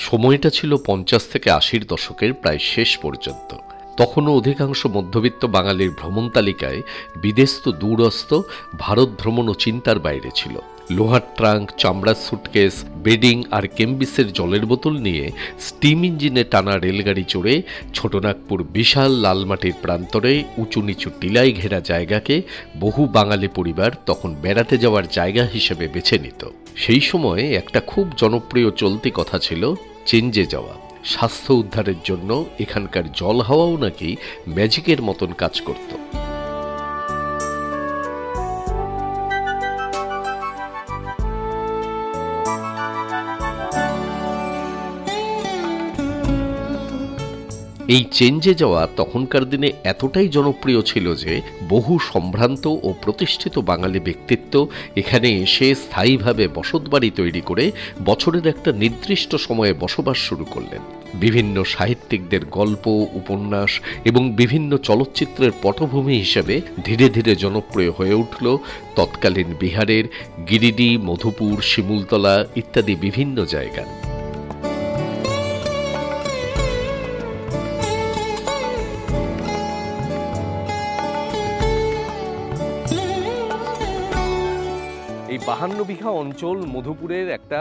সময়টা ছিল 50 থেকে 80-র দশকের প্রায় শেষ পর্যন্ত। তখনও অধিকাংশ মধ্যবিত্ত বাঙালির ভ্রমণ তালিকায় বিদেশ তো দূরস্থ, ভারত ভ্রমণও চিন্তার বাইরে ছিল। লোহার ট্রাঙ্ক, চামড়ার সুটকেস, বেডিং আর কেম্বিসের জলের বোতল নিয়ে স্টিম ইঞ্জিনে টানা রেলগাড়ি চড়ে ছোটনাগপুর বিশাল লালমাটির প্রান্তরে উঁচু নিচু টিলায় ঘেরা জায়গাকে বহু বাঙালি পরিবার তখন বেড়াতে যাওয়ার জায়গা হিসেবে বেছে নিত। সেই সময়ে একটা খুব জনপ্রিয় চলতি কথা ছিল চেঞ্জে যাওয়া। স্বাস্থ্য উদ্ধারের জন্য এখানকার জল হাওয়াও নাকি ম্যাজিকের মতন কাজ করত। এই চেঞ্জে যাওয়া তখনকার দিনে এতটাই জনপ্রিয় ছিল যে বহু সম্ভ্রান্ত ও প্রতিষ্ঠিত বাঙালি ব্যক্তিত্ব এখানে এসে স্থায়ীভাবে বসতবাড়ি তৈরি করে বছরের একটা নির্দিষ্ট সময়ে বসবাস শুরু করলেন। বিভিন্ন সাহিত্যিকদের গল্প, উপন্যাস এবং বিভিন্ন চলচ্চিত্রের পটভূমি হিসেবে ধীরে ধীরে জনপ্রিয় হয়ে উঠল তৎকালীন বিহারের গিরিডি, মধুপুর, শিমুলতলা ইত্যাদি বিভিন্ন জায়গা। এই 52 বিঘা অঞ্চল মধুপুরের একটা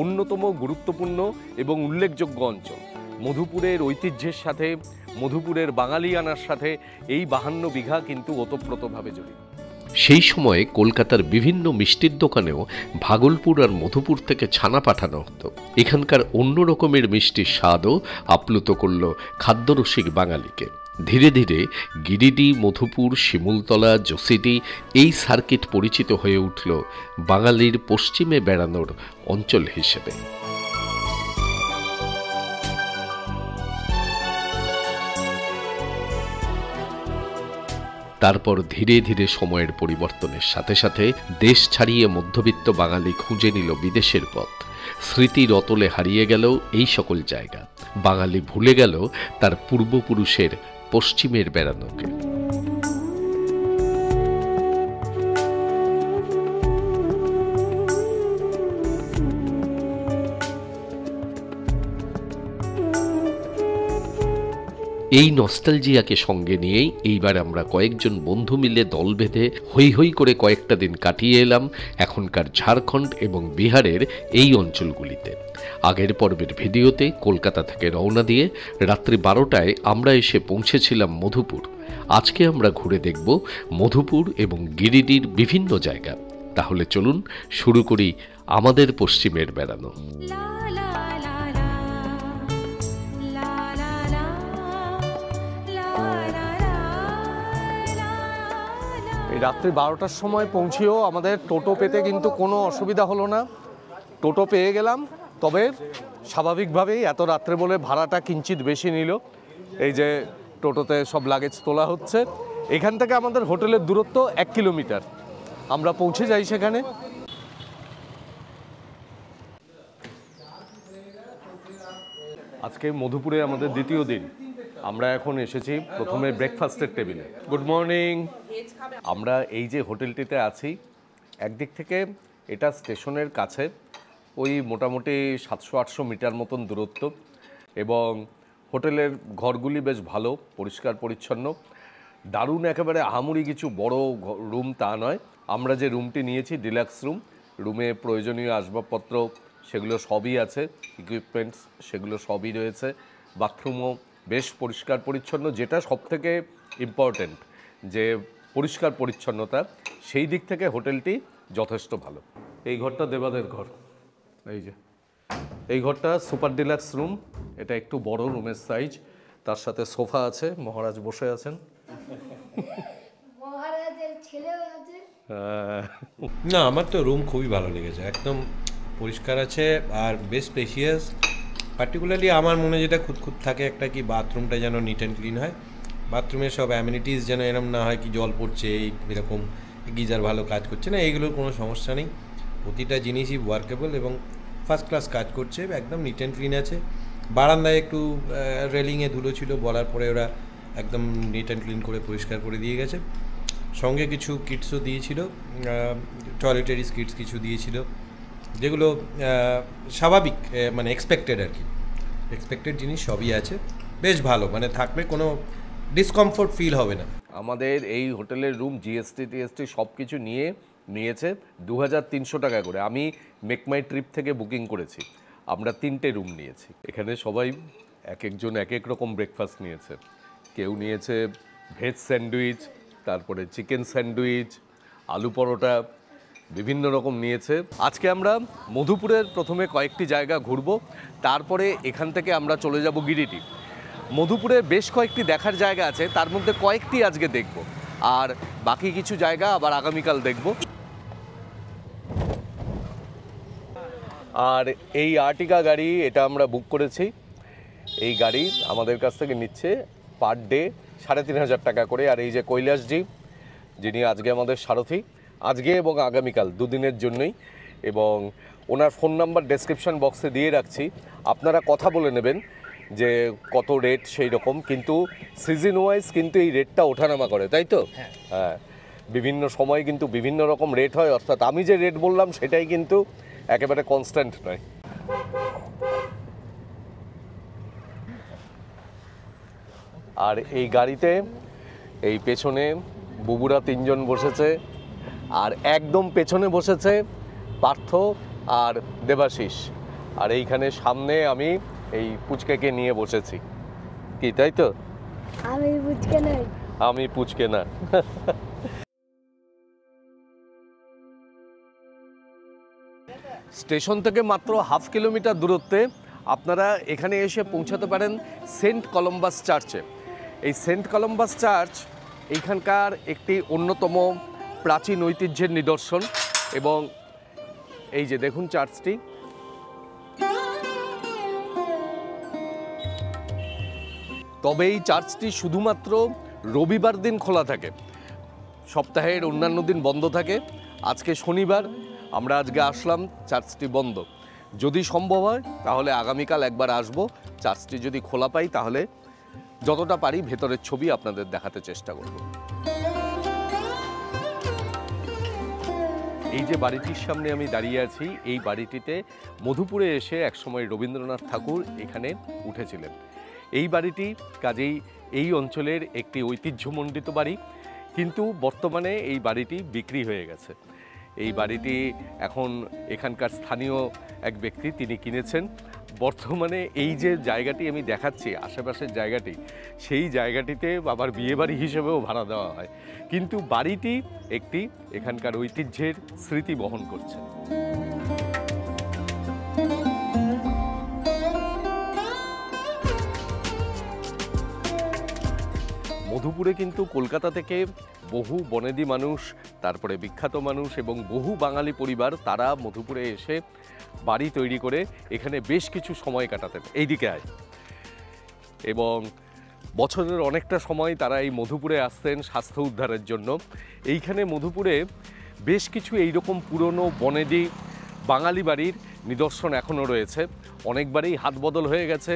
অন্যতম গুরুত্বপূর্ণ এবং উল্লেখযোগ্য অঞ্চল। মধুপুরের ঐতিহ্যের সাথে, মধুপুরের বাঙালিয়ানার সাথে এই 52 বিঘা কিন্তু ওতপ্রোতভাবে জড়িত। সেই সময়ে কলকাতার বিভিন্ন মিষ্টির দোকানেও ভাগলপুর আর মধুপুর থেকে ছানা পাঠানো হতো। এখানকার অন্য রকমের মিষ্টির স্বাদও আপ্লুত করল খাদ্যরসিক বাঙালিকে। ধীরে ধীরে গিরিডি, মধুপুর, শিমুলতলা, জসিডি এই সার্কিট পরিচিত হয়ে উঠল বাঙালির পশ্চিমে বেড়ানোর অঞ্চল হিসেবে। তারপর ধীরে ধীরে সময়ের পরিবর্তনের সাথে সাথে দেশ ছাড়িয়ে মধ্যবিত্ত বাঙালি খুঁজে নিল বিদেশের পথ। স্মৃতির অতলে হারিয়ে গেল এই সকল জায়গা। বাঙালি ভুলে গেল তার পূর্বপুরুষের পশ্চিমের বেড়ানোকে। এই নস্টালজিয়াকে সঙ্গে নিয়েই এইবার আমরা কয়েকজন বন্ধু মিলে দল বেঁধে হৈ হৈ করে কয়েকটা দিন কাটিয়ে এলাম এখনকার ঝাড়খণ্ড এবং বিহারের এই অঞ্চলগুলিতে। আগের পর্বের ভিডিওতে কলকাতা থেকে রওনা দিয়ে রাত্রি 12টায় আমরা এসে পৌঁছেছিলাম মধুপুর। আজকে আমরা ঘুরে দেখব মধুপুর এবং গিরিডির বিভিন্ন জায়গা। তাহলে চলুন শুরু করি আমাদের পশ্চিমের বেড়ানো। রাত্রি 12টার সময় পৌঁছেও আমাদের টোটো পেতে কিন্তু কোনো অসুবিধা হলো না। টোটো পেয়ে গেলাম, তবে স্বাভাবিকভাবেই এত রাত্রে বলে ভাড়াটা কিঞ্চিত বেশি নিল। এই যে টোটোতে সব লাগেজ তোলা হচ্ছে। এখান থেকে আমাদের হোটেলের দূরত্ব 1 কিলোমিটার। আমরা পৌঁছে যাই সেখানে। আজকে মধুপুরে আমাদের দ্বিতীয় দিন। আমরা এখন এসেছি প্রথমে ব্রেকফাস্টের টেবিলে। Good morning. আমরা এই যে হোটেলটিতে আছি, একদিক থেকে এটা স্টেশনের কাছে, ওই মোটামুটি 700-800 মিটার মতন দূরত্ব, এবং হোটেলের ঘরগুলি বেশ ভালো, পরিষ্কার পরিচ্ছন্ন, দারুণ। একেবারে আহামরি কিছু বড় রুম তা নয়। আমরা যে রুমটি নিয়েছি ডিলাক্স রুম, রুমে প্রয়োজনীয় আসবাবপত্র সেগুলো সবই আছে, ইকুইপমেন্টস সেগুলো সবই রয়েছে। বাথরুমও বেশ পরিষ্কার পরিচ্ছন্ন, যেটা সবথেকে ইম্পর্টেন্ট যে পরিষ্কার পরিচ্ছন্নতা, সেই দিক থেকে হোটেলটি যথেষ্ট ভালো। এই ঘরটা দেবাদের ঘর। এই যে এই ঘরটা সুপার ডিলাক্স রুম। এটা একটু বড় রুমের সাইজ, তার সাথে সোফা আছে, মহারাজ বসে আছেন। না, আমার তো রুম খুবই ভালো লেগেছে, একদম পরিষ্কার আছে আর বেশ স্পেশিয়াস। পার্টিকুলারলি আমার মনে যেটা খুঁতখুত থাকে একটা, কি বাথরুমটা যেন নিট অ্যান্ড ক্লিন হয়, বাথরুমের সব অ্যামিনিটিস যেন এরকম না হয় কি জল পড়ছে, এরকম গিজার ভালো কাজ করছে না, এইগুলোর কোনো সমস্যা নেই। প্রতিটা জিনিসই ওয়ার্কেবল এবং ফার্স্ট ক্লাস কাজ করছে, একদম নিট অ্যান্ড ক্লিন আছে। বারান্দায় একটু রেলিংয়ে ধুলো ছিল, বলার পরে ওরা একদম নিট অ্যান্ড ক্লিন করে পরিষ্কার করে দিয়ে গেছে। সঙ্গে কিছু কিটসও দিয়েছিল, টয়লেটারিস কিটস কিছু দিয়েছিল, যেগুলো স্বাভাবিক, মানে এক্সপেক্টেড আর কি। এক্সপেক্টেড জিনিস সবই আছে, বেশ ভালো, মানে থাকলে কোনো ডিসকমফোর্ট ফিল হবে না। আমাদের এই হোটেলের রুম জিএসটি টিএসটি সব কিছু নিয়েছে 2300 টাকা করে। আমি মেক মাই ট্রিপ থেকে বুকিং করেছি, আমরা 3টে রুম নিয়েছি। এখানে সবাই এক একজন এক এক রকম ব্রেকফাস্ট নিয়েছে। কেউ নিয়েছে ভেজ স্যান্ডউইচ, তারপরে চিকেন স্যান্ডউইচ, আলু পরোটা, বিভিন্ন রকম নিয়েছে। আজকে আমরা মধুপুরের প্রথমে কয়েকটি জায়গা ঘুরবো, তারপরে এখান থেকে আমরা চলে যাব গিরিটি। মধুপুরে বেশ কয়েকটি দেখার জায়গা আছে, তার মধ্যে কয়েকটি আজকে দেখব, আর বাকি কিছু জায়গা আবার আগামীকাল দেখব। আর এই আর্টিকা গাড়ি এটা আমরা বুক করেছি। এই গাড়ি আমাদের কাছ থেকে নিচ্ছে পার ডে 3500 টাকা করে। আর এই যে কৈলাসজি, যিনি আজকে আমাদের সারথি, আজকে এবং আগামীকাল দুদিনের জন্যই, এবং ওনার ফোন নাম্বার ডেসক্রিপশন বক্সে দিয়ে রাখছি, আপনারা কথা বলে নেবেন যে কত রেট সেই রকম। কিন্তু সিজন ওয়াইজ কিন্তু এই রেটটা ওঠানামা করে, তাই তো? হ্যাঁ, বিভিন্ন সময় কিন্তু বিভিন্ন রকম রেট হয়, অর্থাৎ আমি যে রেট বললাম সেটাই কিন্তু একেবারে কনস্ট্যান্ট নয়। আর এই গাড়িতে এই পেছনে বুবুরা 3 জন বসেছে, আর একদম পেছনে বসেছে পার্থ আর দেবাশিস, আর এইখানে সামনে আমি এই পুচকেকে নিয়ে বসেছি। কি তাই তো? আমি পুচকে নই। আমি পুচকে না। স্টেশন থেকে মাত্র 1/2 কিলোমিটার দূরত্বে আপনারা এখানে এসে পৌঁছাতে পারেন সেন্ট কলম্বাস চার্চে। এই সেন্ট কলম্বাস চার্চ এইখানকার একটি অন্যতম প্রাচীন ঐতিহ্যের নিদর্শন, এবং এই যে দেখুন চার্চটি। তবে এই চার্চটি শুধুমাত্র রবিবার দিন খোলা থাকে, সপ্তাহের অন্যান্য দিন বন্ধ থাকে। আজকে শনিবার, আমরা আজকে আসলাম, চার্চটি বন্ধ। যদি সম্ভব হয় তাহলে আগামীকাল একবার আসব। চার্চটি যদি খোলা পাই তাহলে যতটা পারি ভেতরের ছবি আপনাদের দেখাতে চেষ্টা করব। এই যে বাড়িটির সামনে আমি দাঁড়িয়ে আছি, এই বাড়িটিতে মধুপুরে এসে একসময় রবীন্দ্রনাথ ঠাকুর এখানে উঠেছিলেন। এই বাড়িটি কাজেই এই অঞ্চলের একটি ঐতিহ্যমণ্ডিত বাড়ি, কিন্তু বর্তমানে এই বাড়িটি বিক্রি হয়ে গেছে। এই বাড়িটি এখন এখানকার স্থানীয় এক ব্যক্তি তিনি কিনেছেন। বর্তমানে এই যে জায়গাটি আমি দেখাচ্ছি, আশেপাশের জায়গাটি, সেই জায়গাটিতে আবার বিয়েবাড়ি হিসেবেও ভাড়া দেওয়া হয়, কিন্তু বাড়িটি একটি এখানকার ঐতিহ্যের স্মৃতি বহন করছে। মধুপুরে কিন্তু কলকাতা থেকে বহু বনেদি মানুষ, তারপরে বিখ্যাত মানুষ এবং বহু বাঙালি পরিবার তারা মধুপুরে এসে বাড়ি তৈরি করে এখানে বেশ কিছু সময় কাটাতেন। এইদিকে আয়। এবং বছরের অনেকটা সময় তারা এই মধুপুরে আসতেন স্বাস্থ্য উদ্ধারের জন্য। এইখানে মধুপুরে বেশ কিছু এইরকম পুরনো বনেদি বাঙালি বাড়ির নিদর্শন এখনও রয়েছে। অনেক বাড়ি হাত বদল হয়ে গেছে,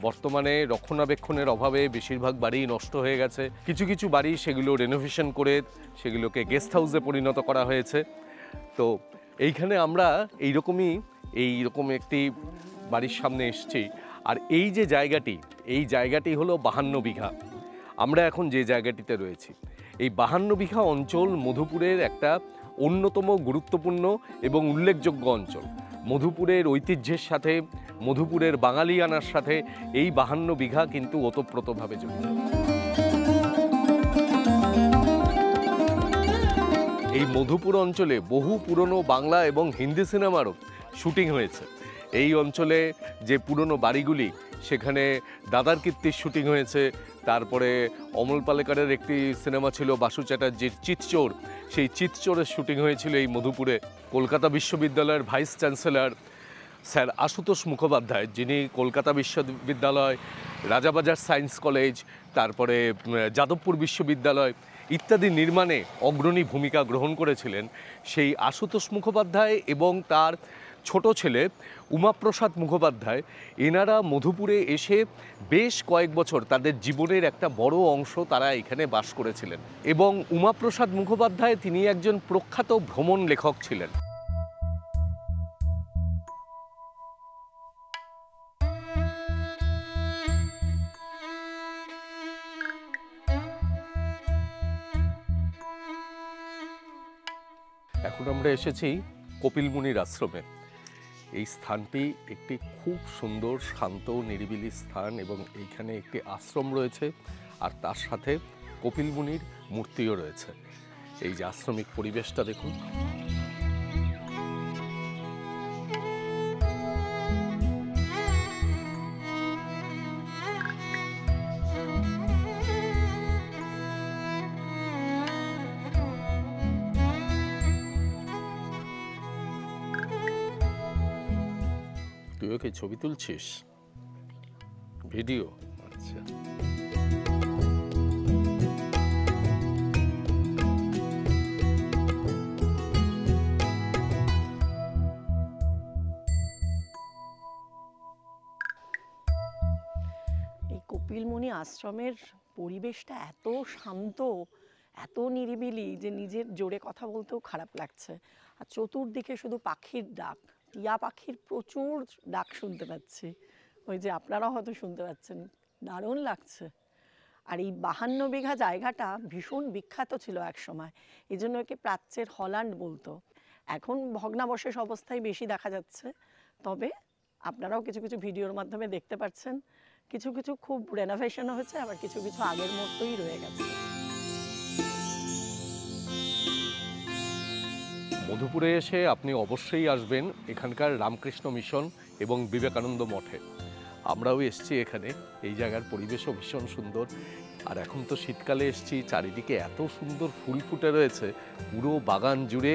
বর্তমানে রক্ষণাবেক্ষণের অভাবে বেশিরভাগ বাড়ি নষ্ট হয়ে গেছে। কিছু কিছু বাড়ি সেগুলো রেনোভেশন করে সেগুলোকে গেস্ট হাউসে পরিণত করা হয়েছে। তো এইখানে আমরা এইরকম একটি বাড়ির সামনে এসেছি। আর এই যে জায়গাটি, এই জায়গাটি হলো 52 বিঘা। আমরা এখন যে জায়গাটিতে রয়েছি, এই 52 বিঘা অঞ্চল মধুপুরের একটা অন্যতম গুরুত্বপূর্ণ এবং উল্লেখযোগ্য অঞ্চল। মধুপুরের ঐতিহ্যের সাথে, মধুপুরের বাঙালিয়ানার সাথে এই 52 বিঘা কিন্তু ওতপ্রোতভাবে জড়িত। এই মধুপুর অঞ্চলে বহু পুরনো বাংলা এবং হিন্দি সিনেমারও শুটিং হয়েছে। এই অঞ্চলে যে পুরনো বাড়িগুলি, সেখানে দাদার কীর্তির শুটিং হয়েছে। তারপরে অমল পালেকারের একটি সিনেমা ছিল বাসু চ্যাটার্জির চিতচোর, সেই চিতচোরের শুটিং হয়েছিল এই মধুপুরে। কলকাতা বিশ্ববিদ্যালয়ের vice chancellor sir Ashutosh Mukhopadhyay, যিনি কলকাতা বিশ্ববিদ্যালয়, রাজাবাজার সায়েন্স কলেজ, তারপরে যাদবপুর বিশ্ববিদ্যালয় ইত্যাদি নির্মাণে অগ্রণী ভূমিকা গ্রহণ করেছিলেন, সেই আশুতোষ মুখোপাধ্যায় এবং তার ছোট ছেলে উমাপ্রসাদ মুখোপাধ্যায়, এনারা মধুপুরে এসে বেশ কয়েক বছর তাদের জীবনের একটা বড় অংশ তারা এখানে বাস করেছিলেন। এবং উমাপ্রসাদ মুখোপাধ্যায় তিনি একজন প্রখ্যাত ভ্রমণ লেখক ছিলেন। এখন আমরা এসেছি কপিল মুনির আশ্রমে। এই স্থানটি একটি খুব সুন্দর শান্ত নিরিবিলি স্থান এবং এইখানে একটি আশ্রম রয়েছে আর তার সাথে কপিল মুনির মূর্তিও রয়েছে। এই যে আশ্রমিক পরিবেশটা দেখুন। তুইও কি ছবি তুলছিস? ভিডিও? আচ্ছা। এই কপিলমুনি আশ্রমের পরিবেশটা এত শান্ত, এত নিরিবিলি যে নিজের জোরে কথা বলতেও খারাপ লাগছে। আর চতুর্দিকে শুধু পাখির ডাক, টিয়া পাখির প্রচুর ডাক শুনতে পাচ্ছি। ওই যে আপনারাও হয়তো শুনতে পাচ্ছেন, দারুণ লাগছে। আর এই 52 বিঘা জায়গাটা ভীষণ বিখ্যাত ছিল এক সময়, এই জন্য একে প্রাচ্যের হল্যান্ড বলতো। এখন ভগ্নাবশেষ অবস্থায় বেশি দেখা যাচ্ছে, তবে আপনারাও কিছু কিছু ভিডিওর মাধ্যমে দেখতে পাচ্ছেন কিছু কিছু খুব রেনোভেশন হয়েছে, আবার কিছু কিছু আগের মতোই রয়ে গেছে। মধুপুরে এসে আপনি অবশ্যই আসবেন এখানকার রামকৃষ্ণ মিশন এবং বিবেকানন্দ মঠে। আমরাও এসছি এখানে, এই জায়গার পরিবেশও ভীষণ সুন্দর। আর এখন তো শীতকালে এসছি, চারিদিকে এত সুন্দর ফুল ফুটে রয়েছে, পুরো বাগান জুড়ে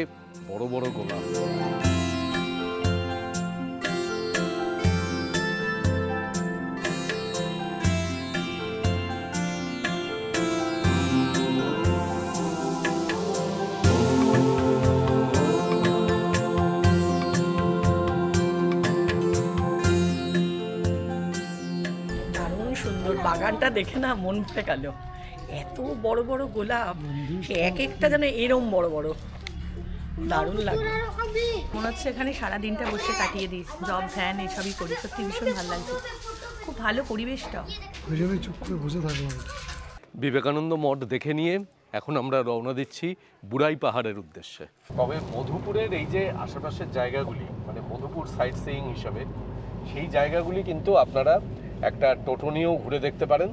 বড় বড় গোলাপ। সুন্দর বাগানটা দেখে না মন ভরে গেল। এত বড় বড় গোলাপ, এক একটা যেন এরম বড় বড়, দারুণ লাগে। মনে হচ্ছে এখানে সারা দিনটা বসে কাটিয়ে দিই, জব ফ্যান এসবই করি। সত্যি ভীষণ ভালো লাগছে, খুব ভালো পরিবেশটা। ওই জন্যই চুপ করে বসে থাকবো। বিবেকানন্দ মঠ দেখে নিয়ে এখন আমরা রওনা দিচ্ছি বুড়াই পাহাড়ের উদ্দেশ্যে। তবে মধুপুরের এই যে আশেপাশের জায়গাগুলি, মানে মধুপুর সাইট সিইং হিসাবে, সেই জায়গাগুলি কিন্তু আপনারা একটা টোটো নিয়েও ঘুরে দেখতে পারেন।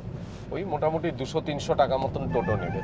ওই মোটামুটি 200-300 টাকা মতন টোটো নেবে।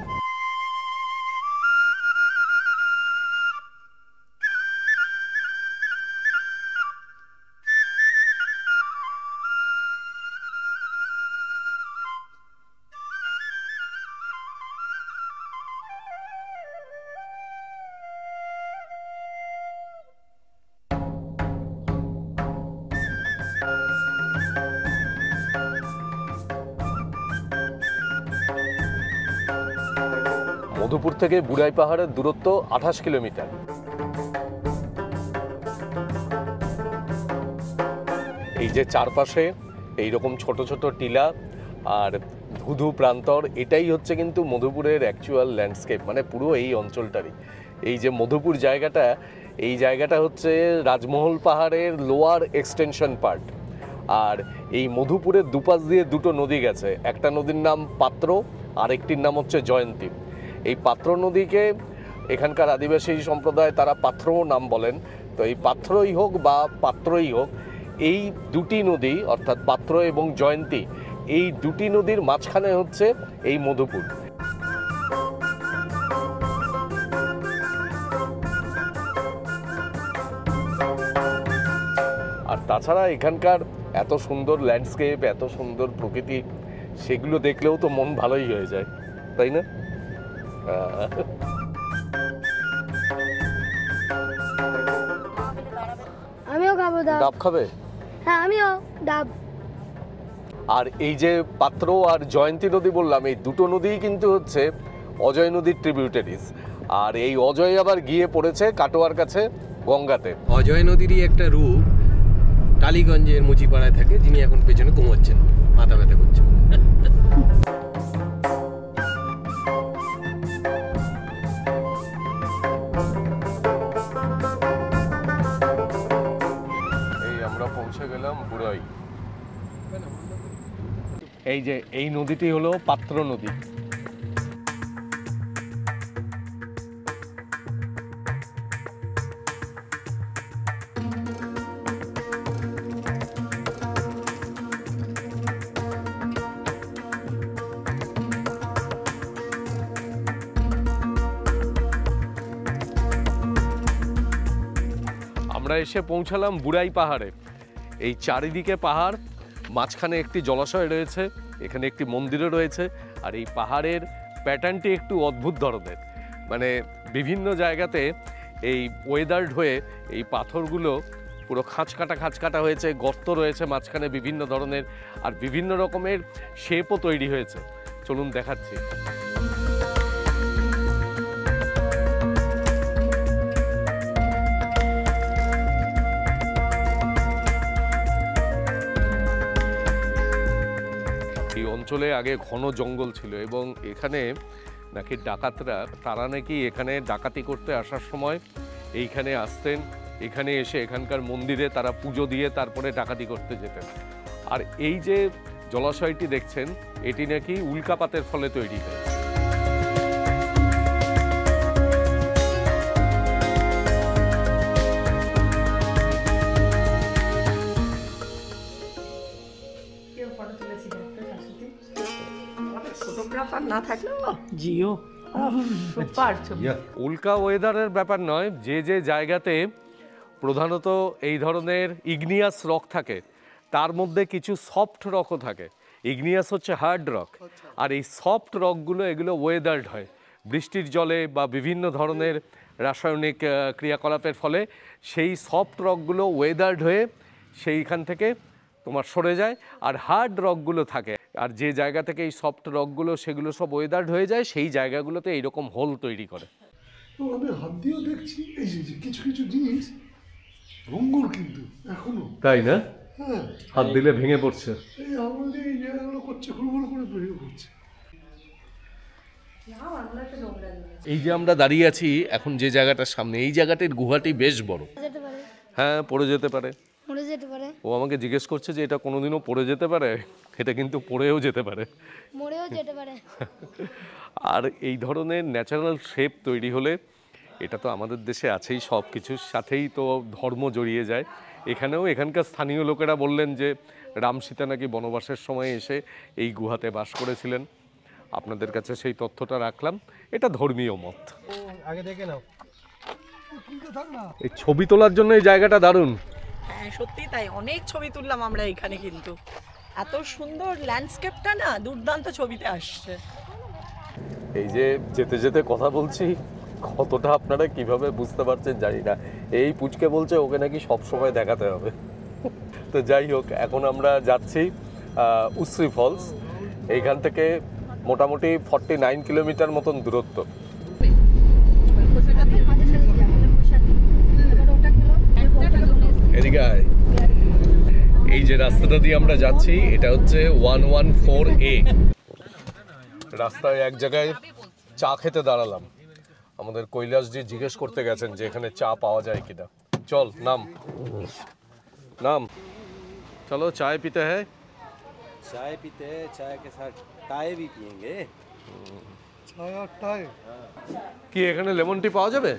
মধুপুর থেকে বুড়াই পাহাড়ের দূরত্ব 28 কিলোমিটার। এই যে চারপাশে এইরকম ছোট ছোট টিলা আর ধুধু প্রান্তর, এটাই হচ্ছে কিন্তু মধুপুরের অ্যাকচুয়াল ল্যান্ডস্কেপ, মানে পুরো এই অঞ্চলটারই। এই যে মধুপুর জায়গাটা, এই জায়গাটা হচ্ছে রাজমহল পাহাড়ের লোয়ার এক্সটেনশন পার্ট। আর এই মধুপুরের দুপাশ দিয়ে দুটো নদী গেছে, একটা নদীর নাম পাত্র, আরেকটির নাম হচ্ছে জয়ন্তী। এই পাত্র নদীকে এখানকার আদিবাসী সম্প্রদায় তারা পাত্রও নাম বলেন। তো এই পাত্রই হোক বা পাত্রই হোক, এই দুটি নদী অর্থাৎ পাত্র এবং জয়ন্তী, এই দুটি নদীর মাঝখানে হচ্ছে এই মধুপুর। আর তাছাড়া এখানকার এত সুন্দর ল্যান্ডস্কেপ, এত সুন্দর প্রকৃতি, সেগুলো দেখলেও তো মন ভালোই হয়ে যায়, তাই না? আমিও খাবো ডাব। ডাব খাবে? হ্যাঁ আমিও ডাব। আর এই যে পাত্র আর জয়ন্তী নদী বললাম, এই দুটো নদীই কিন্তু হচ্ছে অজয় নদীর ট্রিবিউটারিজ। আর এই অজয় আবার গিয়ে পড়েছে কাটোয়ার কাছে গঙ্গাতে। অজয় নদীরই একটা রূপ টালিগঞ্জের মুচিপাড়ায় থাকে, যিনি এখন পেছনে ঘুমোচ্ছেন, মাথা ব্যথা করছে। এই আমরা পৌঁছে গেলাম বুড়াই। এই যে এই নদীটি হলো পাত্র নদী। আমরা এসে পৌঁছালাম বুড়াই পাহাড়ে। এই চারিদিকে পাহাড়, মাঝখানে একটি জলাশয় রয়েছে, এখানে একটি মন্দিরও রয়েছে। আর এই পাহাড়ের প্যাটার্নটি একটু অদ্ভুত ধরনের, মানে বিভিন্ন জায়গাতে এই ওয়েদার্ড হয়ে এই পাথরগুলো পুরো খাঁচ কাটা হয়েছে, গর্ত রয়েছে মাঝখানে বিভিন্ন ধরনের, আর বিভিন্ন রকমের শেপও তৈরি হয়েছে। চলুন দেখাচ্ছি। এই অঞ্চলে আগে ঘন জঙ্গল ছিল এবং এখানে নাকি ডাকাতরা, তারা নাকি এখানে ডাকাতি করতে আসার সময় এইখানে আসতেন, এখানে এসে এখানকার মন্দিরে তারা পুজো দিয়ে তারপরে ডাকাতি করতে যেতেন। আর এই যে জলাশয়টি দেখছেন, এটি নাকি উল্কাপাতের ফলে তৈরি হয়েছে। ফটোগ্রাফার না থাকলেও জিও সুপার ছবি। উল্কা ওয়েদারের ব্যাপার নয়, যে যে জায়গাতে প্রধানত এই ধরনের ইগনিয়াস রক থাকে তার মধ্যে কিছু সফট রকও থাকে। ইগনিয়াস হচ্ছে হার্ড রক, আর এই সফট রকগুলো এগুলো ওয়েদার্ড হয় বৃষ্টির জলে বা বিভিন্ন ধরনের রাসায়নিক ক্রিয়াকলাপের ফলে। সেই সফট রকগুলো ওয়েদার্ড হয়ে সেইখান থেকে তোমার সরে যায়, আর হার্ড রকগুলো থাকে। আর যে জায়গা থেকে এই সফট রকগুলো সেগুলো সব ওয়েদার্ড হয়ে যায়, সেই জায়গাগুলোতে এইরকম হোল তৈরি করে। তো আমি হাত দিয়েও দেখছি এই যে কিছু কিছু জিনিস ভঙ্গুর কিন্তু এখনো। তাই না? হ্যাঁ, হাত দিলে ভেঙে পড়ছে। এই আঙুল দিয়ে এই জায়গাগুলো করছে, খুড়মুড় করে বেরিয়ে পড়ছে। এই যে আমরা দাঁড়িয়ে আছি এখন যে জায়গাটার সামনে, এই জায়গাটির গুহাটি বেশ বড়। যেতে পারে, হ্যাঁ, পড়ে যেতে পারে। মরে যেতে পারে, ও আমাকে জিজ্ঞেস করছে যে এটা কোনোদিনও পড়ে যেতে পারে। এটা কিন্তু পড়েও যেতে পারে। মরেও যেতে পারে। আর এই ধরনের ন্যাচারাল শেপ তৈরি হলে, এটা তো আমাদের দেশে আছেই, সব কিছুর সাথেই তো ধর্ম জড়িয়ে যায়। এখানেও এখানকার স্থানীয় লোকেরা বললেন যে রাম সীতা নাকি বনবাসের সময় এসে এই গুহাতে বাস করেছিলেন। আপনাদের কাছে সেই তথ্যটা রাখলাম। এটা ধর্মীয় মত। আগে দেখে নাও। এই ছবি তোলার জন্য এই জায়গাটা দারুণ। হ্যাঁ সত্যি তাই, অনেক ছবি তুললাম আমরা এখানে, কিন্তু এত সুন্দর ল্যান্ডস্কেপটা না দুর্দান্ত ছবিতে আসছে। এই যে যেতে যেতে কথা বলছি, কতটা আপনারা কিভাবে বুঝতে পারছেন জানি না। এই পুচকে বলছে ওকে নাকি সব সময় দেখাতে হবে। তো যাই হোক, এখন আমরা যাচ্ছি উশ্রী ফলস। এইখান থেকে মোটামুটি 49 কিলোমিটার মতন দূরত্ব। এদিকে আয়। এই যে রাস্তাটা দিয়ে আমরা যাচ্ছি এটা হচ্ছে 114A। রাস্তায় এক জায়গায় চা খেতে দাঁড়ালাম। আমাদের কৈলাসজি জিজ্ঞেস করতে গেছেন যে এখানে চা পাওয়া যায় কিনা। চল নাম নাম, চলো চায় পিতে হ্যাঁ। चाय पीते हैं, चाय के साथ टाई भी पियेंगे। ছায়াটায় কি এখানে লেমন টি পাওয়া যাবে?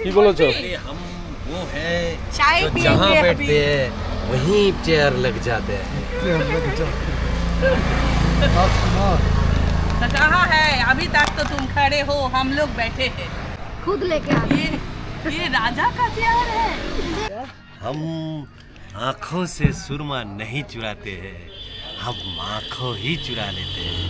কি বলেছো? हम वो है चाय जो पियेंगे जहाँ अभी। बैठते हैं वहीं चेयर लग जाते हैं। कहाँ है? अभी तक तो तुम खड़े हो, हम लोग बैठे हैं। खुद लेके आ। ये राजा का चेयर है। हम आँखों से सुरमा नहीं चुराते हैं, हम आँखों ही चुरा लेते हैं।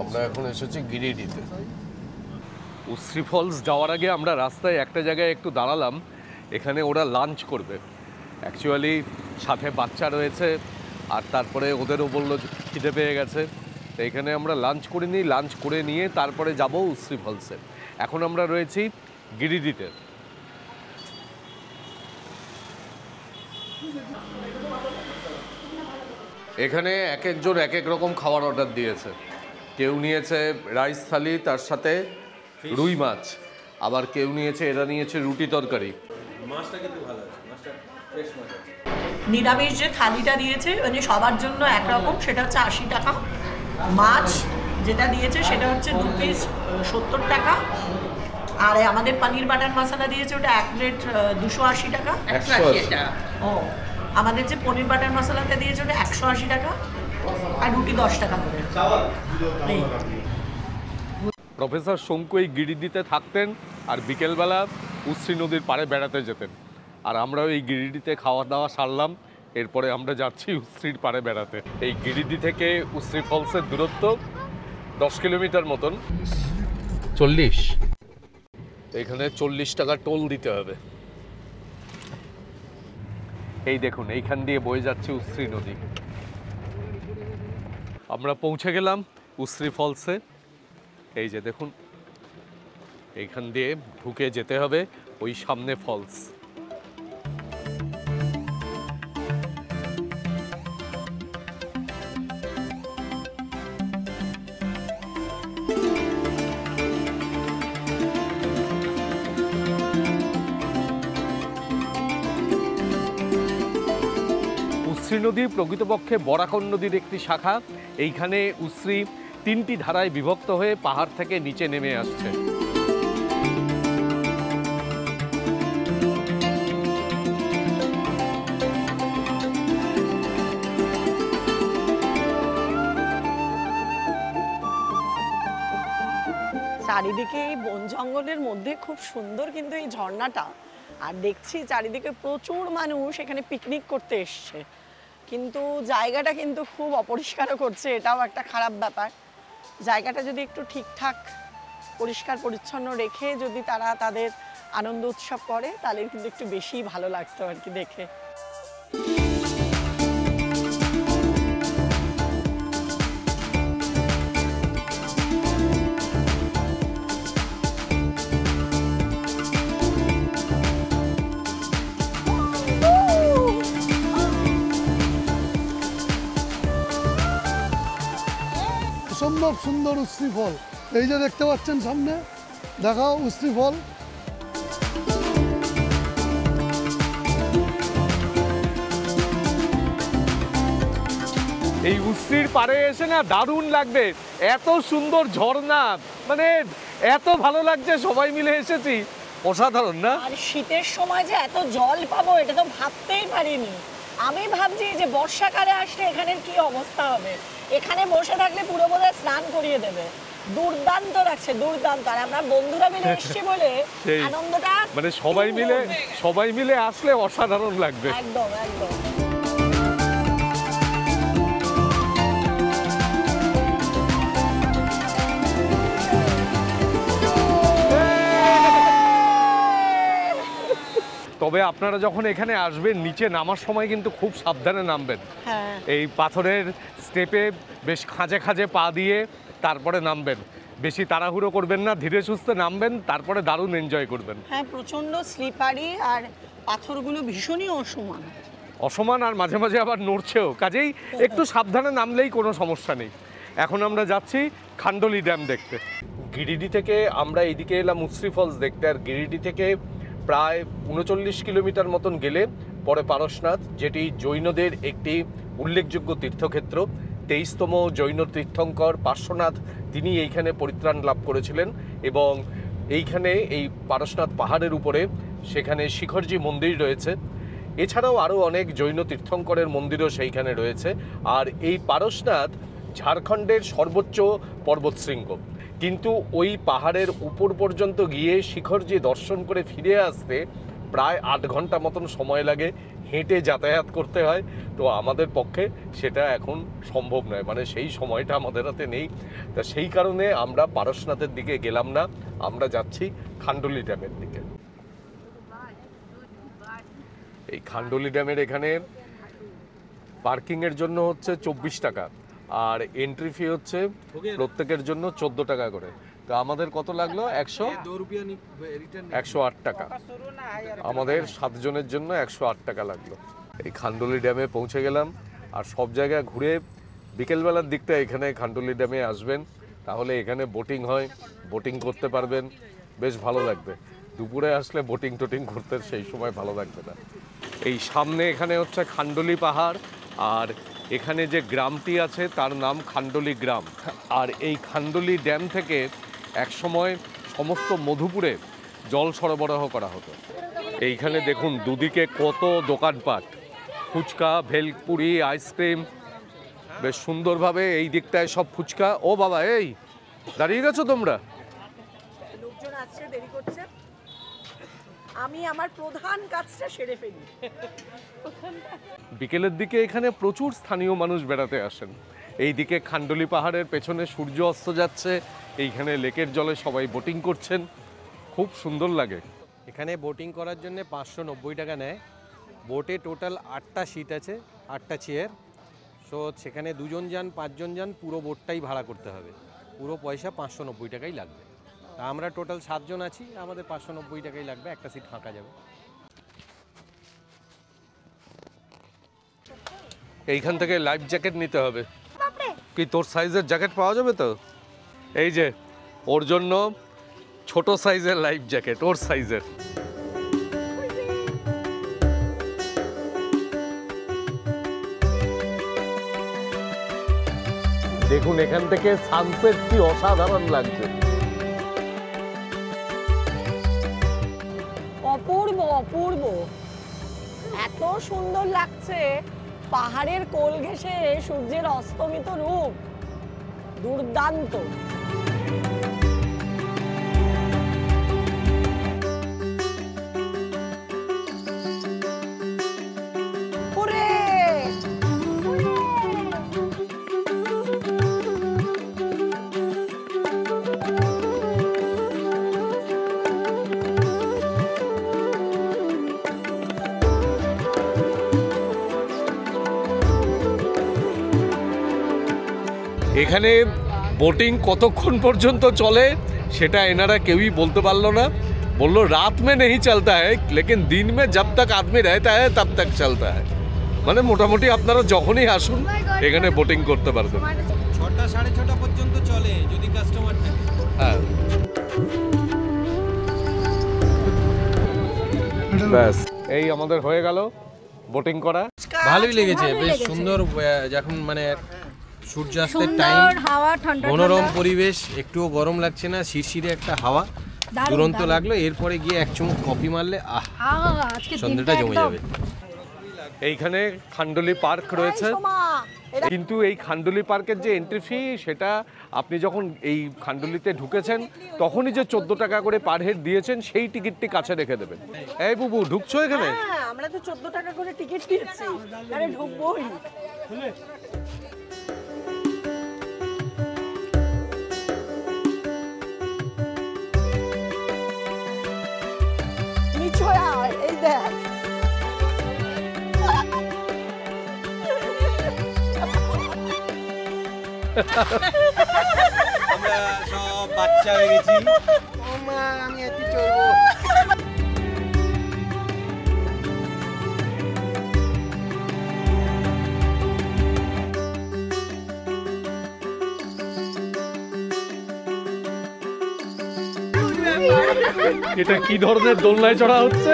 আমরা এখন এসেছি গিরিডিতে। উশ্রী ফলস যাওয়ার আগে আমরা রাস্তায় একটা জায়গায় একটু দাঁড়ালাম। এখানে ওরা লাঞ্চ করবে। অ্যাকচুয়ালি সাথে বাচ্চা রয়েছে, আর তারপরে ওদেরও বললো খিদে পেয়ে গেছে। তো এখানে আমরা লাঞ্চ করে নিই, লাঞ্চ করে নিয়ে তারপরে যাব উশ্রী ফলসে। এখন আমরা রয়েছি গিরিডিতে। এখানে এক একজন এক এক রকম খাবার অর্ডার দিয়েছে। কেউ নিয়েছে রাইস থালি, তার সাথে রুই মাছ, আবার কেউ নিয়েছে, এরা নিয়েছে রুটি তরকারি। মাছটা কিন্তু ভালো আছে, মাছটা ফ্রেশ মাছ আছে। নিরামিষ যে থালিটা দিয়েছে মানে সবার জন্য একরকম, সেটা হচ্ছে 80 টাকা। মাছ যেটা দিয়েছে সেটা হচ্ছে 2 পিস 70 টাকা। আর আমাদের পনির বাটার মশলা দিয়েছে ওটা 1 প্লেট 280 টাকা। 180 টাকা। ও আমাদের যে পনির বাটার মশলাটা দিয়েছে ওটা 180 টাকা, আর রুটি 10 টাকা করে। এই। প্রফেসর শঙ্কু এই গিরিডিতে থাকতেন আর বিকেলবেলা উশ্রী নদীর পাড়ে বেড়াতে যেতেন। আর আমরাও এই গিরিডিতে খাওয়া দাওয়া সারলাম, এরপরে আমরা যাচ্ছি উশ্রীর পাড়ে বেড়াতে। এই গিরিডি থেকে উশ্রী ফলসের দূরত্ব 10 কিলোমিটার মতন। 40, এখানে 40 টাকা টোল দিতে হবে। এই দেখুন, এইখান দিয়ে বয়ে যাচ্ছে উশ্রী নদী। আমরা পৌঁছে গেলাম উশ্রী ফলসে। এই যে দেখুন, এইখান দিয়ে ঢুকে যেতে হবে, ওই সামনে ফলস। উশ্রী নদী প্রকৃতপক্ষে বরাকন নদীর একটি শাখা। এইখানে উশ্রী 3টি ধারায় বিভক্ত হয়ে পাহাড় থেকে নিচে নেমে আসছে। চারিদিকে এই বন জঙ্গলের মধ্যে খুব সুন্দর কিন্তু এই ঝর্ণাটা। আর দেখছি চারিদিকে প্রচুর মানুষ এখানে পিকনিক করতে এসছে, কিন্তু জায়গাটা কিন্তু খুব অপরিষ্কারও করছে, এটাও একটা খারাপ ব্যাপার। জায়গাটা যদি একটু ঠিকঠাক পরিষ্কার পরিচ্ছন্ন রেখে যদি তারা তাদের আনন্দ উৎসব করে তাহলে কিন্তু একটু বেশিই ভালো লাগতো আর কি দেখে। অসম্ভব সুন্দর উশ্রী ফল, এই যে দেখতে পাচ্ছেন সামনে, দেখাও উশ্রী ফল। এই উশ্রীর পাড়ে এসে না দারুণ লাগবে, এত সুন্দর ঝর্ণা, মানে এত ভালো লাগছে, সবাই মিলে এসেছি, অসাধারণ না? আর শীতের সময় যে এত জল পাবো এটা তো ভাবতেই পারিনি। আমি ভাবছি যে বর্ষাকালে আসলে এখানের কি অবস্থা হবে, এখানে বসে থাকলে পুরো বোধহয় স্নান করিয়ে দেবে। দুর্দান্ত লাগছে, দুর্দান্ত। আর আমরা বন্ধুরা মিলে এসেছি বলে আনন্দটা মানে সবাই মিলে আসলে অসাধারণ লাগবে। একদম একদম। তবে আপনারা যখন এখানে আসবেন, নিচে নামার সময় কিন্তু খুব সাবধানে নামবেন। হ্যাঁ, এই পাথরের স্টেপে বেশ খাঁজে খাঁজে পা দিয়ে তারপরে নামবেন। বেশি তাড়াহুড়ো করবেন না, ধীরে সুস্থে নামবেন, তারপরে দারুণ এনজয় করবেন। হ্যাঁ, প্রচন্ড স্লিপারি আর পাথরগুলো ভীষণই অসমান আর মাঝে মাঝে আবার নড়ছেও, কাজেই একটু সাবধানে নামলেই কোনো সমস্যা নেই। এখন আমরা যাচ্ছি খান্ডলি ড্যাম দেখতে। গিরিডি থেকে আমরা এইদিকে এলাম উশ্রী ফলস দেখতে, আর গিরিডি থেকে প্রায় 39 কিলোমিটার মতন গেলে পরে পারশনাথ, যেটি জৈনদের একটি উল্লেখযোগ্য তীর্থক্ষেত্র। 23তম জৈন তীর্থঙ্কর পার্শ্বনাথ তিনি এইখানে পরিত্রাণ লাভ করেছিলেন, এবং এইখানে এই পারশনাথ পাহাড়ের উপরে সেখানে শিখরজি মন্দির রয়েছে। এছাড়াও আরও অনেক জৈন তীর্থঙ্করের মন্দিরও সেইখানে রয়েছে। আর এই পারশনাথ ঝাড়খণ্ডের সর্বোচ্চ পর্বতশৃঙ্গ, কিন্তু ওই পাহাড়ের উপর পর্যন্ত গিয়ে শিখরজি দর্শন করে ফিরে আসতে প্রায় 8 ঘন্টা মতন সময় লাগে, হেঁটে যাতায়াত করতে হয়। তো আমাদের পক্ষে সেটা এখন সম্ভব নয়, মানে সেই সময়টা আমাদের হাতে নেই। তা সেই কারণে আমরা পারশনাথের দিকে গেলাম না, আমরা যাচ্ছি খান্ডলি ড্যামের দিকে। এই খান্ডলি ড্যামের এখানে পার্কিংয়ের জন্য হচ্ছে 24 টাকা, আর এন্ট্রি ফি হচ্ছে প্রত্যেকের জন্য 14 টাকা করে। তো আমাদের কত লাগলো? 108 টাকা। আমাদের 7 জনের জন্য 108 টাকা লাগলো। এই খান্ডলি ড্যামে পৌঁছে গেলাম। আর সব জায়গায় ঘুরে বিকেলবেলার দিকটা এখানে খান্ডুলি ড্যামে আসবেন, তাহলে এখানে বোটিং হয়, বোটিং করতে পারবেন, বেশ ভালো লাগবে। দুপুরে আসলে বোটিং টোটিং করতে সেই সময় ভালো লাগবে না। এই সামনে এখানে হচ্ছে খান্ডুলি পাহাড়, আর এখানে যে গ্রামটি আছে তার নাম খান্ডুলি গ্রাম। আর এই খান্ডুলি ড্যাম থেকে একসময় সমস্ত মধুপুরে জল সরবরাহ করা হতো। এইখানে দেখুন দুদিকে কত দোকানপাট, ফুচকা, ভেলপুরি, আইসক্রিম, বেশ সুন্দরভাবে এই দিকটায় সব ফুচকা। ও বাবা, এই দাঁড়িয়ে গেছো তোমরা? লোকজন আসছে, দেরি করছে, আমি আমার প্রধান কাজটা সেরে ফেলি। বিকেলের দিকে এখানে প্রচুর স্থানীয় মানুষ বেড়াতে আসেন। এইদিকে খান্ডুলি পাহাড়ের পেছনে সূর্য অস্ত যাচ্ছে, এইখানে লেকের জলে সবাই বোটিং করছেন, খুব সুন্দর লাগে। এখানে বোটিং করার জন্য 590 টাকা নেয়। বোটে টোটাল 8টা সিট আছে, 8টা চেয়ার। সো সেখানে 2 জন যান, 5 জন যান, পুরো বোটটাই ভাড়া করতে হবে। পুরো পয়সা 590 টাকাই লাগবে। তা আমরা টোটাল 7 জন আছি, আমাদের 590 টাকাই লাগবে, একটা সিট ফাঁকা যাবে। এইখান থেকে লাইফ জ্যাকেট নিতে হবে। কি তোর সাইজের জ্যাকেট পাওয়া যাবে তো? এই যে ওর জন্য ছোট সাইজের লাইফ জ্যাকেট, ওর সাইজের। দেখুন এখান থেকে সানসেট কি অসাধারণ লাগছে। অপূর্ব অপূর্ব, এত সুন্দর লাগছে। পাহাড়ের কোল ঘেঁষে সূর্যের অস্তমিত রূপ দুর্দান্ত। এখানে বোটিং কতক্ষণ পর্যন্ত চলে সেটা এনারা কেউই বলতে পারলো না। বললো রাত में नहीं चलता है लेकिन दिन में जब तक आदमी रहता है तब तक चलता है। মানে মোটামুটি আপনারা যখনই আসুন এখানে বোটিং করতে পারবেন। 6টা 6:30 পর্যন্ত চলে যদি কাস্টমার থাকে। হ্যাঁ, ব্যাস এই আমাদের হয়ে গেল বোটিং করা। ভালোই লেগেছে, বেশ সুন্দর। যখন মানে সূর্যাস্তের টাইম, হাওয়া, ঠান্ডা মনোরম পরিবেশ, একটুও গরম লাগছে না, শিরশিরে একটা হাওয়া দুরন্ত লাগলো। এরপরে গিয়ে এক চুমুক কফি মারলে সন্ধ্যাটা জমে যাবে। এইখানে খান্ডুলি পার্ক রয়েছে, কিন্তু এই খান্ডুলি পার্কের যে এন্ট্রি ফি সেটা আপনি যখন এই খান্ডুলিতে ঢুকেছেন তখনই যে 14 টাকা করে পার হেড দিয়েছেন সেই টিকিটটি কাছে রেখে দেবেন। এই বুবু, ঢুকছো এখানে? হ্যাঁ, আমরা তো 14 টাকা করে টিকিট দিয়েছি, আরে ঢুকবোই। এই দেখ, আমরা সব বাচ্চা হয়ে গেছি। ও মা, আমি এত চড়বো। এটা কি ধরনের দোলনায় চড়া হচ্ছে?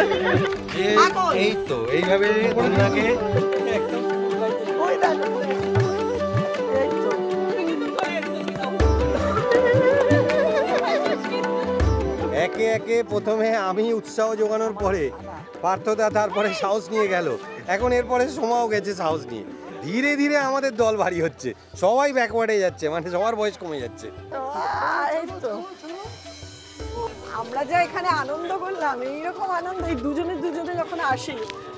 এই তো এইভাবে দোলনাকে ওই দেখো, এই তো। একে একে প্রথমে আমি উৎসাহ যোগানোর পরে পার্থদা তারপরে সাহস নিয়ে গেল, এখন এরপরে সোমাও গেছে সাহস নিয়ে। ধীরে ধীরে আমাদের দল ভারী হচ্ছে, সবাই ব্যাকওয়ার্ডে যাচ্ছে, মানে সবার বয়স কমে যাচ্ছে। এই তো আমরা যা এখানে আনন্দ করলাম, এইরকম আনন্দ এই দুজনে যখন আসি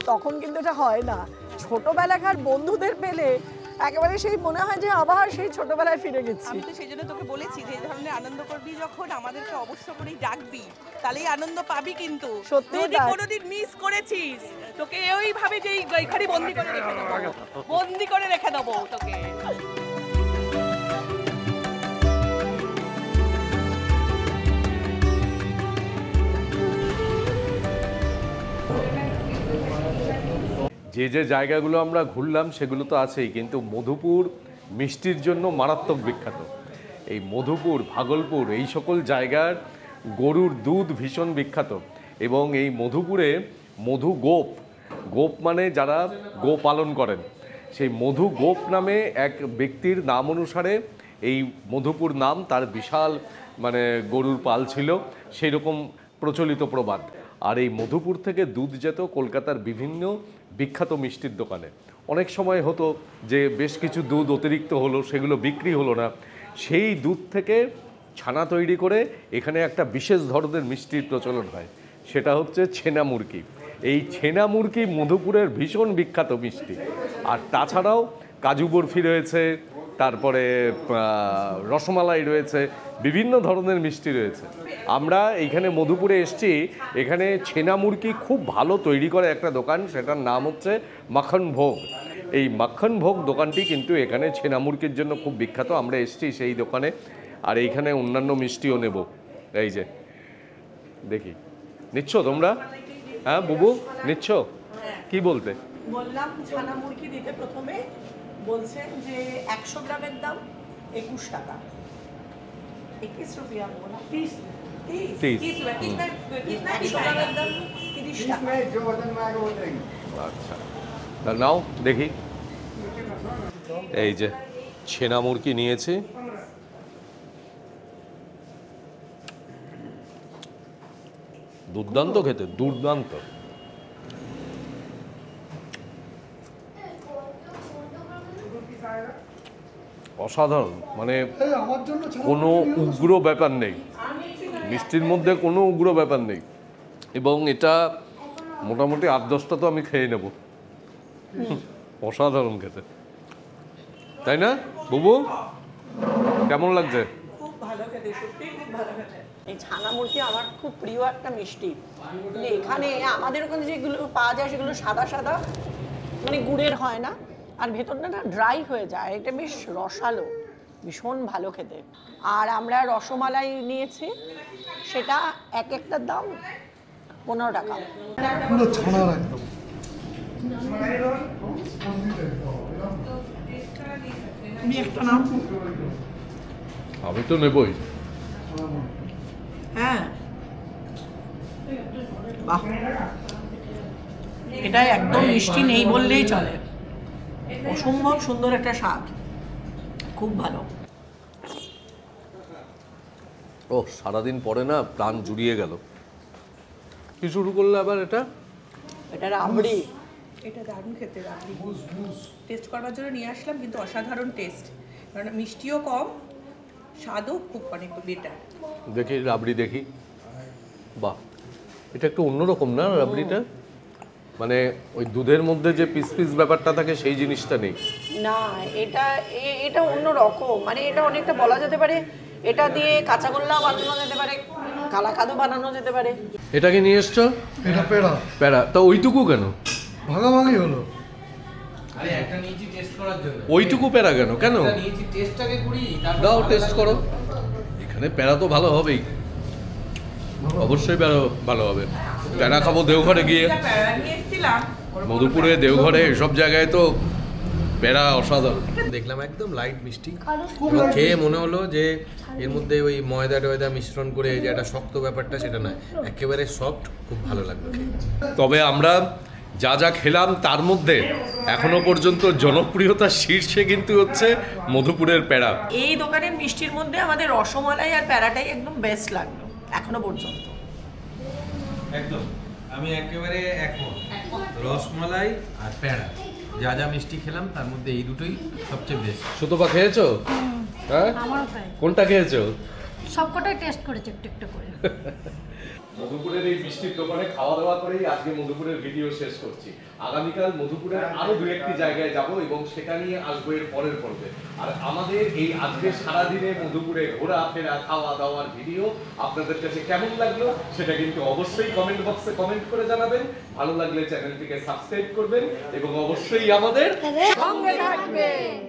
তখন কিন্তু এটা হয় না। ছোটবেলাকার বন্ধুদের পেলে একেবারে সেই মনে হয় যে আবার সেই ছোটবেলায় ফিরে গেছি। আমি তো সেই জন্য তোকে বলেছি যে এই ধরনের আনন্দ করবি যখন আমাদেরকে অবশ্য করেই ডাকবি, তাহলেই আনন্দ পাবি। কিন্তু সত্যি যদি তাই। কোনোদিন মিস করেছিস তোকে ওইভাবে যে এখানে বন্দি করে রেখে দেবো, বন্দি করে রেখে দেবো তোকে। যে যে জায়গাগুলো আমরা ঘুরলাম সেগুলো তো আছেই, কিন্তু মধুপুর মিষ্টির জন্য মারাত্মক বিখ্যাত। এই মধুপুর, ভাগলপুর, এই সকল জায়গার গরুর দুধ ভীষণ বিখ্যাত। এবং এই মধুপুরে মধু গোপ, গোপ মানে যারা গো পালন করেন, সেই মধু গোপ নামে এক ব্যক্তির নাম অনুসারে এই মধুপুর নাম, তার বিশাল মানে গরুর পাল ছিল, সেই রকম প্রচলিত প্রবাদ। আর এই মধুপুর থেকে দুধ যেত কলকাতার বিভিন্ন বিখ্যাত মিষ্টির দোকানে। অনেক সময় হতো যে বেশ কিছু দুধ অতিরিক্ত হলো, সেগুলো বিক্রি হলো না, সেই দুধ থেকে ছানা তৈরি করে এখানে একটা বিশেষ ধরনের মিষ্টির প্রচলন হয়, সেটা হচ্ছে ছেনা মুরকি। এই ছেনা মুরকি মধুপুরের ভীষণ বিখ্যাত মিষ্টি। আর তাছাড়াও কাজু বরফি রয়েছে, তারপরে রসমালাই রয়েছে, বিভিন্ন ধরনের মিষ্টি রয়েছে। আমরা এইখানে মধুপুরে এসেছি, এখানে ছেনা মুরকি খুব ভালো তৈরি করে একটা দোকান, সেটার নাম হচ্ছে মাখন ভোগ। এই মাখন ভোগ দোকানটি কিন্তু এখানে ছেনা মুরকির জন্য খুব বিখ্যাত। আমরা এসেছি সেই দোকানে, আর এইখানে অন্যান্য মিষ্টিও নেব। এই যে দেখি, নিচ্ছ তোমরা? হ্যাঁ বুবু, নিচ্ছ? কি বলতে? বললাম ছানা মুরগি দিতে, প্রথমে বলছেন যে 100 গ্রামের দাম 21 টাকা। 21 রুপিয়া বলা, 30 100 গ্রামের দাম 30 টাকা। আচ্ছা, তা নাও দেখি। এই যে ছেনা মুরকি নিয়েছি, দুর্দান্ত খেতে, দুর্দান্ত। অসাধারণ, মানে এই আমার জন্য ছাড়া কোনো উগ্র ব্যাপার নেই, মিষ্টির মধ্যে কোনো উগ্র ব্যাপার নেই। এবং এটা মোটামুটি 8-10টা তো আমি খেয়ে নেব। অসাধারণ খেতে, তাই না বুবু? কেমন লাগছে? খুব ভালো খেতে, সত্যি খুব ভালো খেতে। এই ছানা মুরগি আমার খুব প্রিয় একটা মিষ্টি। মানে এখানে আমাদের ওখানে যেগুলো পাওয়া যায় সেগুলো সাদা সাদা, মানে গুড়ের হয় না, আর ভেতরটা না ড্রাই হয়ে যায়। এটা বেশ রসালো, ভীষণ ভালো খেতে। আর আমরা রসমালাই নিয়েছি, সেটা এক একটার দাম 15 টাকা। পুরো ছানার একদম। তুমি একটা নাম। আমি তো নেবই। হ্যাঁ, বাহ, এটা একদম মিষ্টি নেই বললেই চলে। অসম্ভব সুন্দর একটা স্বাদ, খুব ভালো। ও, সারাদিন পরে না প্রাণ জুড়িয়ে গেল। কি শুরু করলে আবার এটা? এটা রাবড়ি। এটা দারুণ খেতে, রাবড়ি টেস্ট করবার জন্য নিয়ে আসলাম, কিন্তু অসাধারণ টেস্ট, কারণ মিষ্টিও কম, স্বাদও খুব অনেক বেটার। দেখি রাবড়ি, দেখি। বাহ, এটা একটু অন্যরকম না রাবড়িটা? মানে ওই দুধের মধ্যে যে পিস পিস ব্যাপারটা থাকে সেই জিনিসটা নেই। না, এটা অন্য রকম। মানে এটা অনেকটা বলা যেতে পারে, এটা দিয়ে কাঁচাগোল্লা বানানো যেতে পারে, কালাকাদু বানানো যেতে পারে। এটাকে নিয়ে এসছো? এটা পেড়া প্যারা তা ওইটুকু কেন? ভাগাভাগি হলো। আরে একটা নিয়েছি টেস্ট করার জন্য। ওইটুকু প্যারা কেন? কেন নিয়েছি টেস্টটাকে করি, দাও টেস্ট করো। এখানে প্যারা তো ভালো হবেই, অবশ্যই প্যারা ভালো হবে। প্যারা খাবো দেওঘরে গিয়ে, প্যারা নিয়ে এসেছিলাম মধুপুরে, দেওঘরে, এসব জায়গায় তো প্যারা অসাধারণ। দেখলাম একদম লাইট মিষ্টি, এবং খেয়ে মনে হলো যে এর মধ্যে ওই ময়দা টয়দা মিশ্রণ করে যে একটা শক্ত ব্যাপারটা, সেটা নয়, একেবারে সফট, খুব ভালো লাগলো খেয়ে। তবে আমরা যা যা খেলাম তার মধ্যে এখনো পর্যন্ত জনপ্রিয়তার শীর্ষে কিন্তু হচ্ছে মধুপুরের প্যারা। এই দোকানের মিষ্টির মধ্যে আমাদের রসমালাই আর প্যারাটাই একদম বেস্ট লাগলো এখনো পর্যন্ত। একদম, আমি একেবারে একমত। রসমালাই আর প্যারা, যা যা মিষ্টি খেলাম তার মধ্যে এই দুটোই সবচেয়ে বেস্ট। সুতপা খেয়েছো? হ্যাঁ, আমারও তাই, কোনটা খেয়েছো? সবকটাই টেস্ট করেছে একটু একটু করে। মধুপুরের এই মিষ্টির দোকানে খাওয়া দাওয়া করেই আজকে মধুপুরের ভিডিও শেষ করছি। আগামীকাল মধুপুরের আরো 2-1টি জায়গায় যাব এবং সেটা নিয়ে আসবো এর পরের পর্বে। আর আমাদের এই আজকে সারাদিনে মধুপুরে ঘোরাফেরা, খাওয়া দাওয়ার ভিডিও আপনাদের কাছে কেমন লাগলো সেটা কিন্তু অবশ্যই কমেন্ট বক্সে কমেন্ট করে জানাবেন। ভালো লাগলে চ্যানেলটিকে সাবস্ক্রাইব করবেন এবং অবশ্যই আমাদের সঙ্গে থাকবেন।